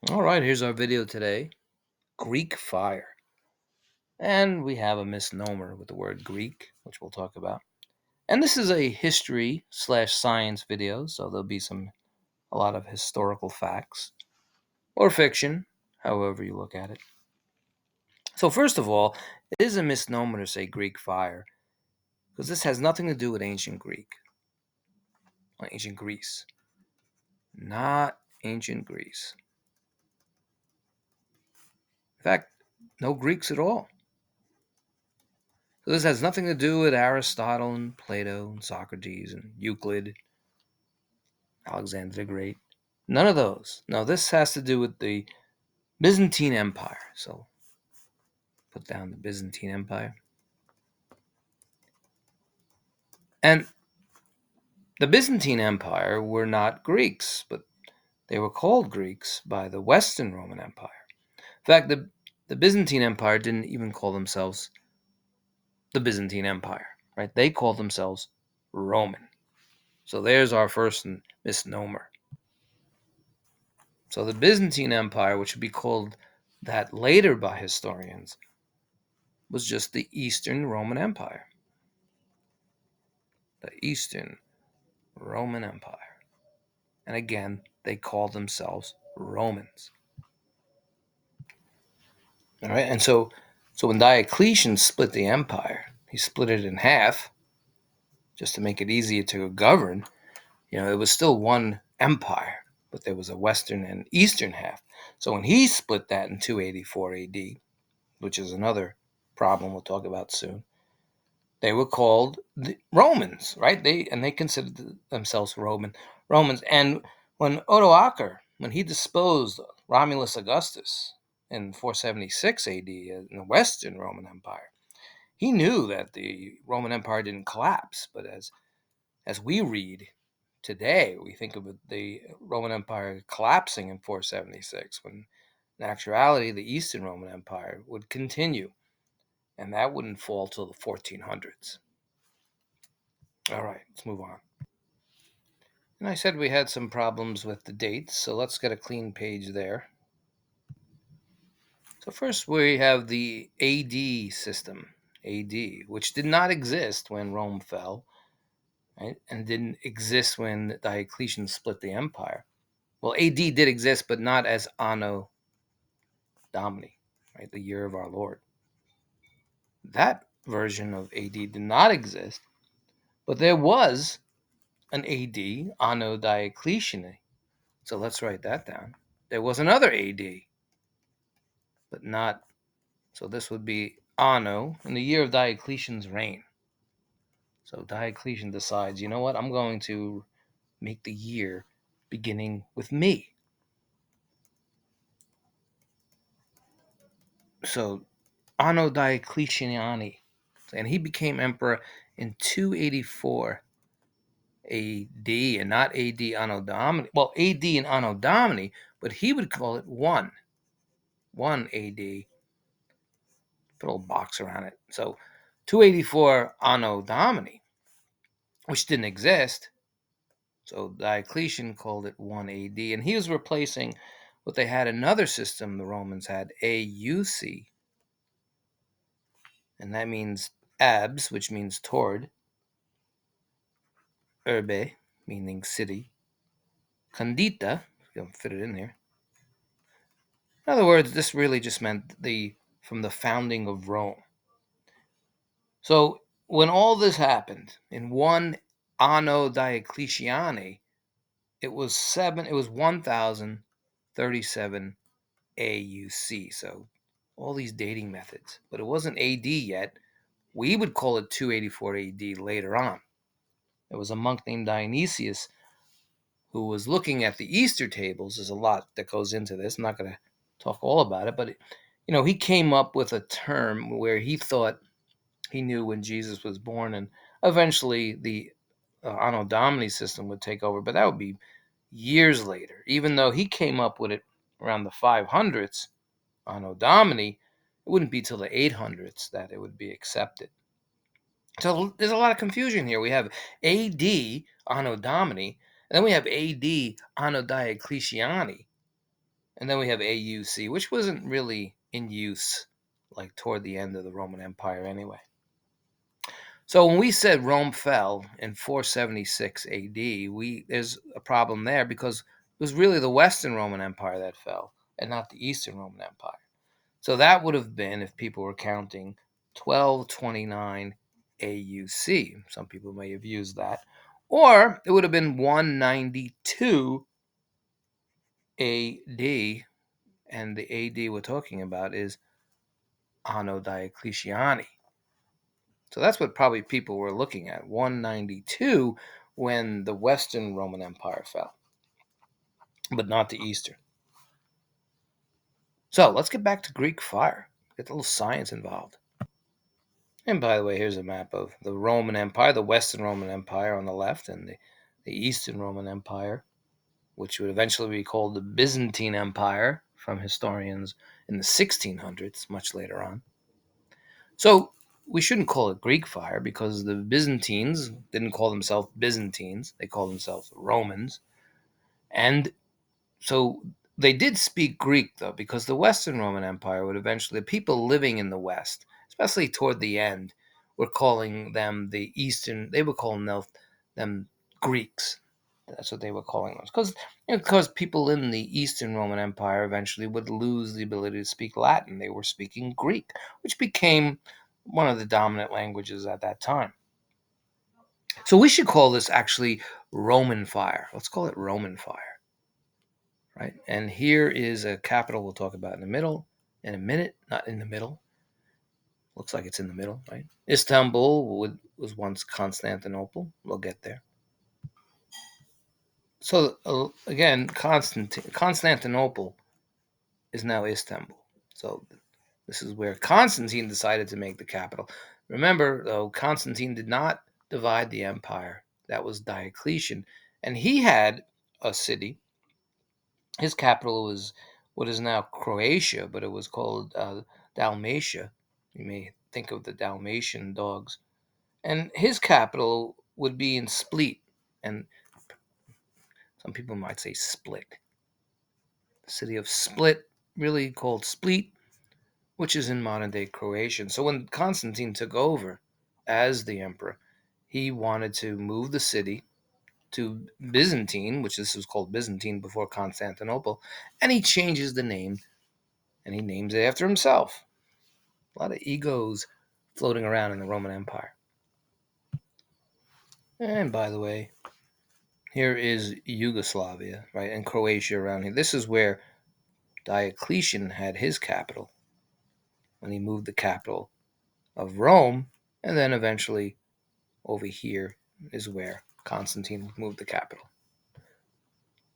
All right, here's our video today. Greek fire. And we have a misnomer with the word Greek, which we'll talk about. And this is a history/science video, so there'll be a lot of historical facts or fiction, however you look at it. So first of all, it is a misnomer to say Greek fire, because this has nothing to do with ancient Greece. Not ancient Greece. In fact, no Greeks at all. So this has nothing to do with Aristotle and Plato and Socrates and Euclid, Alexander the Great. None of those. No, this has to do with the Byzantine Empire. So put down the Byzantine Empire. And the Byzantine Empire were not Greeks, but they were called Greeks by the Western Roman Empire. In fact, the Byzantine Empire didn't even call themselves the Byzantine Empire, right? They called themselves Roman. So there's our first misnomer. So the Byzantine Empire, which would be called that later by historians, was just the Eastern Roman Empire. The Eastern Roman Empire. And again, they called themselves Romans. All right, and so when Diocletian split the empire, he split it in half just to make it easier to govern. It was still one empire, but there was a western and eastern half. So when he split that in 284 AD, which is another problem we'll talk about soon, they were called the Romans, right? They considered themselves Romans. And when Odoacer, when he disposed Romulus Augustus in 476 AD in the Western Roman Empire, he knew that the Roman Empire didn't collapse. But as we read today, we think of the Roman Empire collapsing in 476, when in actuality the Eastern Roman Empire would continue, and that wouldn't fall till the 1400s. All right, let's move on. And I said we had some problems with the dates, so let's get a clean page there. So first we have the AD system, AD, which did not exist when Rome fell, right? And didn't exist when Diocletian split the empire. Well, AD did exist, but not as Anno Domini, right? The year of our Lord. That version of AD did not exist, but there was an AD, Anno Diocletiani. So let's write that down. There was another AD, but not. So this would be Anno in the year of Diocletian's reign. So Diocletian decides, you know what? I'm going to make the year beginning with me. So Anno Diocletiani. And he became emperor in 284 AD and not AD Anno Domini. Well, AD and Anno Domini, but he would call it 1 AD. Put a little box around it. So 284 Anno Domini, which didn't exist. So Diocletian called it 1 AD, and he was replacing what they had another system the Romans had, AUC, and that means abs, which means toward, urbe, meaning city, condita, you can fit it in there. In other words, this really just meant from the founding of Rome. So when all this happened in 1 Anno Diocletiani, it was 1037 AUC. So all these dating methods, but it wasn't AD yet. We would call it 284 AD later on. There was a monk named Dionysius who was looking at the Easter tables. There's a lot that goes into this. I'm not going to talk all about it, but he came up with a term where he thought he knew when Jesus was born, and eventually the Anno Domini system would take over, but that would be years later. Even though he came up with it around the 500s, Anno Domini, it wouldn't be till the 800s that it would be accepted. So there's a lot of confusion here. We have AD Anno Domini, and then we have AD Anno Diocletiani. And then we have AUC, which wasn't really in use like toward the end of the Roman Empire anyway. So when we said Rome fell in 476 AD, there's a problem there because it was really the Western Roman Empire that fell and not the Eastern Roman Empire. So that would have been, if people were counting, 1229 AUC. Some people may have used that. Or it would have been 192 AD. And the AD we're talking about is Anno Diocletiani. So that's what probably people were looking at, 192, when the Western Roman Empire fell, but not the Eastern. So let's get back to Greek fire. Get a little science involved. And by the way, here's a map of the Roman Empire, the Western Roman Empire on the left, and the Eastern Roman Empire, which would eventually be called the Byzantine Empire from historians in the 1600s, much later on. So we shouldn't call it Greek fire because the Byzantines didn't call themselves Byzantines. They called themselves Romans. And so they did speak Greek, though, because the Western Roman Empire would eventually, the people living in the West, especially toward the end, were calling them the Eastern, they were calling them Greeks. That's what they were calling them. Because people in the Eastern Roman Empire eventually would lose the ability to speak Latin. They were speaking Greek, which became one of the dominant languages at that time. So we should call this actually Roman fire. Let's call it Roman fire. Right? And here is a capital we'll talk about in the middle in a minute. Not in the middle. Looks like it's in the middle, right? Istanbul was once Constantinople. We'll get there. So again, Constantinople is now Istanbul. So this is where Constantine decided to make the capital. Remember, though, Constantine did not divide the empire. That was Diocletian. And he had a city. His capital was what is now Croatia, but it was called Dalmatia. You may think of the Dalmatian dogs. And his capital would be in Split. And some people might say Split. The city of Split, really called Split, which is in modern day Croatia. So when Constantine took over as the emperor, he wanted to move the city to Byzantine, which this was called Byzantine before Constantinople, and he changes the name and he names it after himself. A lot of egos floating around in the Roman Empire. And by the way, here is Yugoslavia, right, and Croatia around here. This is where Diocletian had his capital when he moved the capital of Rome, and then eventually over here is where Constantine moved the capital.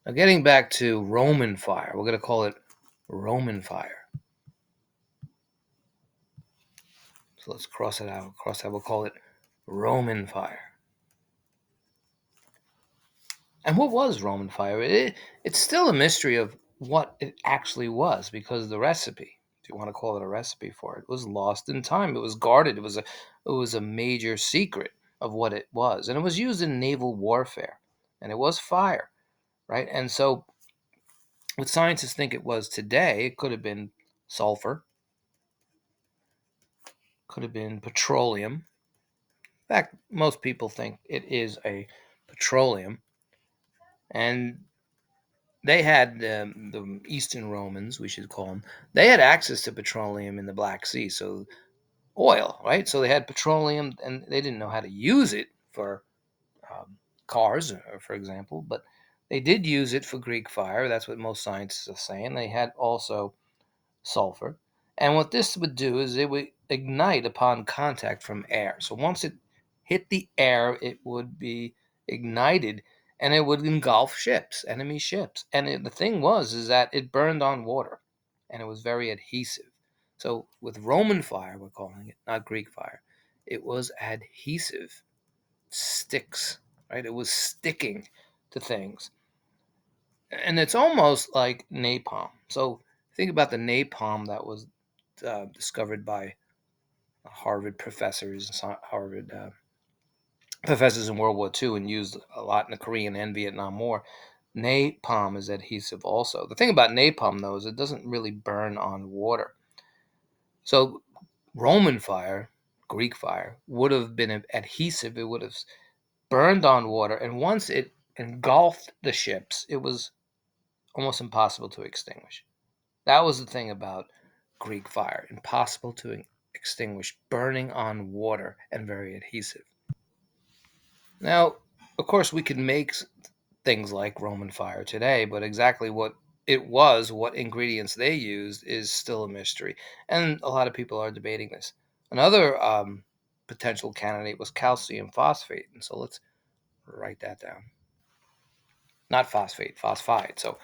Now, getting back to Roman fire, we're going to call it Roman fire. So let's cross it out. We'll call it Roman fire. And what was Roman fire? It's still a mystery of what it actually was because the recipe, if you want to call it a recipe for it, was lost in time. It was guarded. It was a major secret of what it was, and it was used in naval warfare, and it was fire, right? And so, what scientists think it was today, it could have been sulfur, could have been petroleum. In fact, most people think it is a petroleum, and they had the Eastern Romans, we should call them, they had access to petroleum in the Black Sea, so oil, right? So they had petroleum, and they didn't know how to use it for cars, for example, but they did use it for Greek fire. That's what most scientists are saying. They had also sulfur. And what this would do is it would ignite upon contact from air. So once it hit the air, it would be ignited and it would engulf ships, enemy ships. And the thing was is that it burned on water and it was very adhesive. So with Roman fire, we're calling it, not Greek fire, it was adhesive, sticks, right? It was sticking to things. And it's almost like napalm. So think about the napalm that was discovered by Harvard professors in World War II and used a lot in the Korean and Vietnam War. Napalm is adhesive also. The thing about napalm, though, is it doesn't really burn on water. So Roman fire, Greek fire, would have been adhesive. It would have burned on water, and once it engulfed the ships, it was almost impossible to extinguish. That was the thing about Greek fire, impossible to extinguish, burning on water, and very adhesive. Now, of course, we can make things like Roman fire today, but exactly what it was, what ingredients they used, is still a mystery. And a lot of people are debating this. Another potential candidate was calcium phosphate. And so let's write that down. Not phosphate, phosphide. So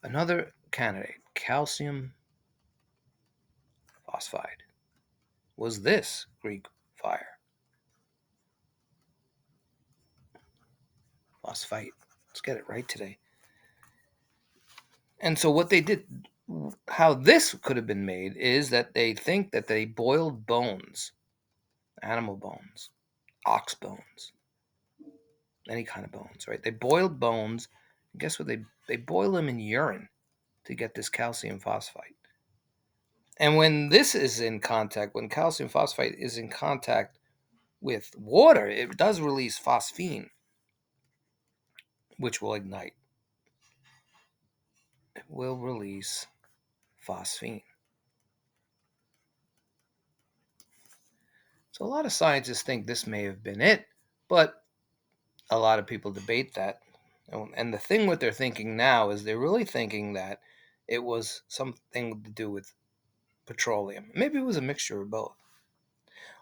another candidate, calcium phosphide, was this Greek fire. Phosphite. Let's get it right today. And so what they did, how this could have been made, is that they think that they boiled bones, animal bones, ox bones, any kind of bones, right? They boiled bones. And guess what? They boil them in urine to get this calcium phosphate. And when this is in contact, when calcium phosphate is in contact with water, it does release phosphine, which will ignite. It will release phosphine. So a lot of scientists think this may have been it, but a lot of people debate that. And the thing what they're thinking now is they're really thinking that it was something to do with petroleum. Maybe it was a mixture of both.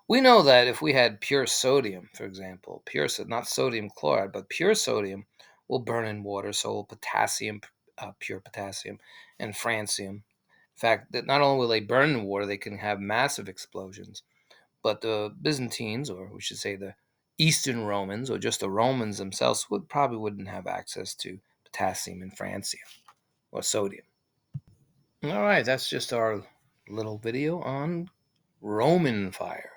We know that if we had pure sodium, for example, not sodium chloride, but pure sodium will burn in water, so will potassium, pure potassium, and francium. In fact, that not only will they burn in water, they can have massive explosions. But the Byzantines, or we should say the Eastern Romans, or just the Romans themselves, probably wouldn't have access to potassium and francium or sodium. All right, that's just our little video on Roman fire.